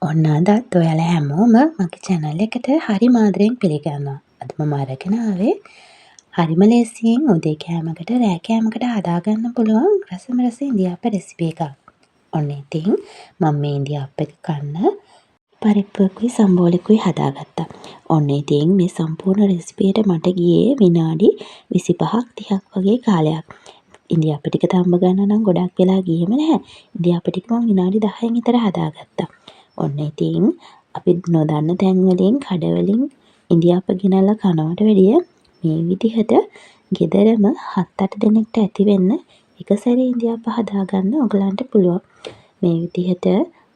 ඔන්න අදත් ඔයාලා හැමෝම මගේ channel එකට හරි ආදරෙන් පිළිගන්නවා. අද මම අරගෙන ආවේ හරිම ලේසියෙන් උදේ කෑමකට රෑ කෑමකට හදාගන්න පුළුවන් රසම රස ඉඳිආප්ප රෙසිපි එකක්. ඔන්න ඉතින් මම මේ ඉඳිආප්ප එක කන්න පරිප්පුවකුයි සම්බෝලකුයි හදාගත්තා. ඔන්න ඉතින් මේ සම්පූර්ණ රෙසිපි එක මට ගියේ විනාඩි 25ක් 30ක් වගේ කාලයක්. ඉඳිආප්ප ටික තම්බ ගන්න නම් ගොඩක් වෙලා ගියේම නැහැ. ඉඳිආප්ප ටික මම විනාඩි 10න් විතර හදාගත්තා. ඔන්න ඉතින් අපි නොදන්න තැන් වලින් කඩවලින් ඉඳිආප්ප ගෙනල්ලා කනවට වැඩිය මේ විදිහට ගෙදරම 7-8 දෙනෙක්ට ඇති වෙන්න එක සැරේ ඉඳිආප්ප හදාගන්න ඔයගලන්ට පුළුවන්. මේ විදිහට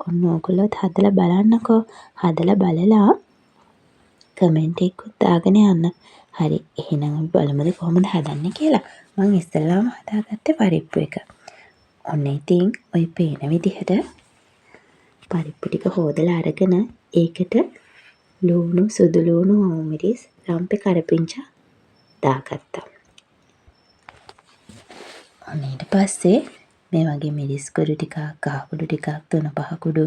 ඔන්න ඔයගොල්ලොත් හදලා බලන්නකෝ. හදලා බලලා කමෙන්ට් එකකුත් දාගෙන යන්න. හරි එහෙනම් අපි බලමුද කොහොමද හදන්නේ කියලා. මම ඉස්සෙල්ලාම හදාගත්තේ පරිප්පු එක. ඔන්න ඉතින් ඔය පේන විදිහට පරිප්පු ටික හොදලා අරගෙන ඒකට ලුණු සුදු ලුණු මිරිස් රම්පේ කරපිංචා දාගත්තා. ඔන්න ඊට පස්සේ මේ වගේ මිරිස් කුඩු ටිකක් කහ කුඩු ටිකක් තුන පහ කුඩු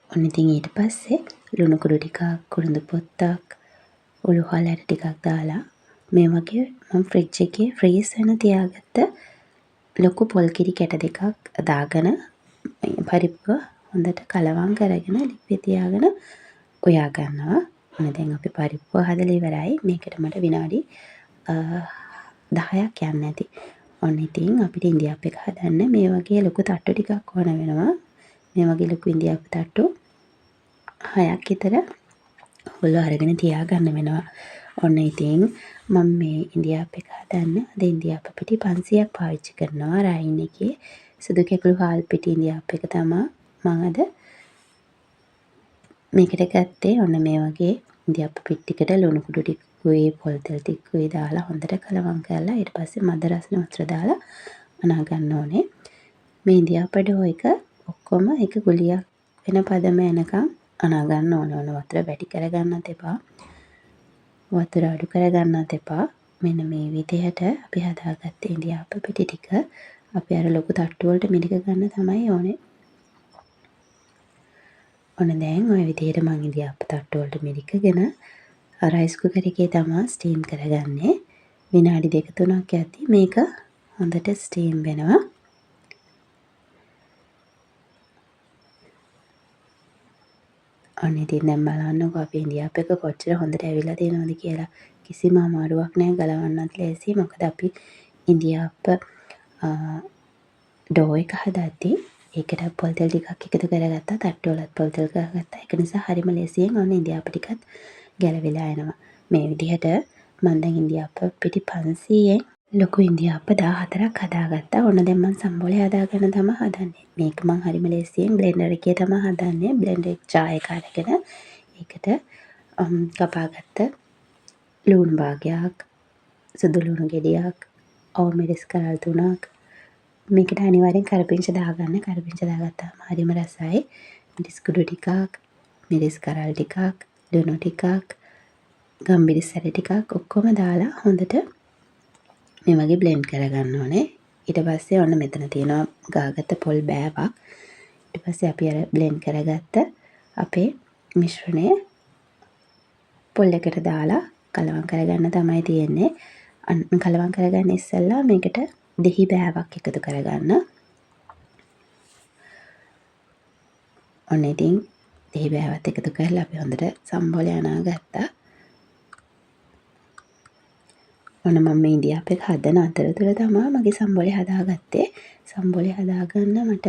ඔන්න ඉතින් ඊට පස්සේ ලුණු කුඩු ටිකක් කුරුඳු පොත්තක් උළු හලට ටිකක් දාලා මේ වගේ මම ෆ්‍රිජ් එකේ ෆ්‍රීස් වෙන තියාගත්ත ලොකු පොල් කිරි කැට දෙකක් දාගෙන පරිප්පුව හොඳට කලවම් කරගෙන ලිපේ තියාගෙන උයා ගන්නවා. ඔන්න දැන් අපි පරිප්පුව හදලා ඉවරයි. මේකට මට විනාඩි 10ක් යන්න ඇති. ඔන්න ඉතින් අපිට ඉඳිආප්ප එක හදන්න මේ වගේ ලොකු තට්ටු ටිකක් ඕන වෙනවා. මේ වගේ ලොකු ඉඳිආප්ප තට්ටු 6ක් විතර ඔයගොල්ලෝ අරගෙන තියාගන්න වෙනවා. ඔන්න ඉතින් මම මේ ඉඳිආප්ප එක හදන්න අද ඉඳිආප්ප පිටි 500ක් පාවිච්චි කරනවා. රයින් එකේ සුදු කැකුළු හාල් පිටි ඉඳිආප්ප එක තමයි මම අද මේකට ගත්තේ. ඔන්න මේ වගේ ඉඳිආප්ප පිටිකට ලුණු කුඩු ටිකකුයි පොල් තෙල් ටිකකුයි දාලා හොඳට කලවම් කරලා ඊට පස්සේ මද රසන වතුර දාලා අනා ගන්න ඕනේ. මේ ඉඳිආප්ප ඩෝ එක ඔක්කොම එක ගුලියක් වෙන පදම එනකම් අනා ගන්න ඕනේ. ඔන්න වතුර වැඩි කරගන්නත් එපා. වතුර අඩු කරගන්නත් එපා. මෙන්න මේ විදිහට අපි හදාගත්තේ ඉඳිආප්ප පිටි ටික අපි අර ලොකු තට්ටු වලට මිරික ගන්න තමයි ඕනේ. ඔන්න දැන් ওই විදිහට මම ඉඳිආප්ප තට්ටු වලට මිරිකගෙන රයිස් කුකර් එකේ තමයි ස්ටීම් කරගන්නේ. විනාඩි 2-3ක් යද්දි මේක හොඳට ස්ටීම් වෙනවා. ඔන්න ඉතින් දැන් බලන්නකෝ අපේ ඉඳිආප්ප එක කොච්චර හොඳට ඇවිල්ලා තියෙනවද කියලා. කිසිම අමාරුවක් නැහැ ගලවන්නත් ලේසි. මොකද අපි ඉඳිආප්ප ඩෝ එක හදද්දී ඒකට පොල් තෙල් ටිකක් එකතු කරගත්තා. තට්ටු වලත් පොල් තෙල් ගහගත්තා. ඒක නිසා හරිම ලේසියෙන් ඔන්න ඉඳිආප්ප ටිකත් ගැලවිලා එනවා. මේ විදිහට මම දැන් ඉඳිආප්ප පිටි 500න් ලොකු ඉඳිආප්ප 14ක් හදාගත්තා. ඔන්න දැන් මම සම්බෝලේ හදාගෙන තමයි හදන්නේ. මේක මම හරිම ලේසියෙන් බ්ලෙන්ඩර් එකේ තමයි හදන්නේ. බ්ලෙන්ඩර් එක ජාර් එක අරගෙන ඒකට කපාගත්ත ලුණු භාගයක්, සුදු ලුණු ගෙඩියක්, අවු මිරිස් කරල් 3ක් මේකට අනිවාර්යෙන් කරපිංච දාගන්න. කරපිංච දාගත්තාම හරිම රසයි. මිරිස් කුඩු ටිකක්, මිරිස් කරල් ටිකක්, ලුණු ටිකක්, ගම්මිරිස් සැර ටිකක් ඔක්කොම දාලා හොඳට මේ වගේ බ්ලෙන්ඩ් කරගන්න ඕනේ. ඊට පස්සේ ඔන්න මෙතන තියෙනවා ගාගත්ත පොල් බෑවක්. ඊට පස්සේ අපි අර බ්ලෙන්ඩ් කරගත්ත අපේ මිශ්‍රණය පොල් එකට දාලා කලවම් කරගන්න තමයි තියෙන්නේ. කලවම් කරගන්න ඉස්සෙල්ලා මේකට දෙහි බෑවක් එකතු කරගන්න. ඔන්න ඉතින් දෙහි බෑවත් එකතු කරලා අපි හොඳට සම්බෝලේ අනා ගත්තා. ඔන්න මම මේ ඉඳිආප්ප එක හදන අතරතුර තමයි මගේ සම්බෝලේ හදාගත්තේ. සම්බෝලේ හදාගන්න මට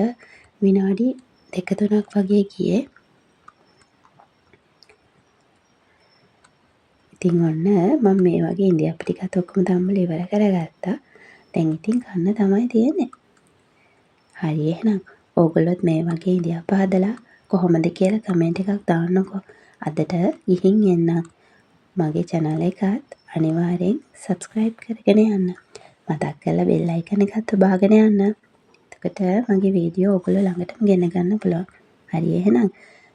විනාඩි 2-3ක් වගේ ගියේ. ඉතින් ඔන්න මම මේ වගේ ඉඳිආප්ප ටිකත් ඔක්කොම තම්බලා ඉවර කරගත්තා. දැන් ඉතින් කන්න තමයි තියෙන්නේ. හරි එහෙනම් ඕගොල්ලොත් මේ වගේ ඉඳිආප්ප හදලා කොහොමද කියලා කමෙන්ට් එකක් දාන්නකෝ. අදට ගිහින් එන්න. මගේ channel එකත් අනිවාර්යෙන් subscribe කරගෙන යන්න. මතක් කරලා bell icon එකත් ඔබාගෙන යන්න. එතකොට මගේ වීඩියෝ ඔයගොල්ලෝ ළඟටම ගෙන ගන්න පුළුවන්. හරි එහෙනම්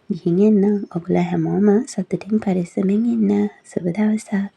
ගිහින් එන්න. ඔයගොල්ලෝ හැමෝම සතුටින් පරිස්සමෙන් ඉන්න. සුබ දවසක්.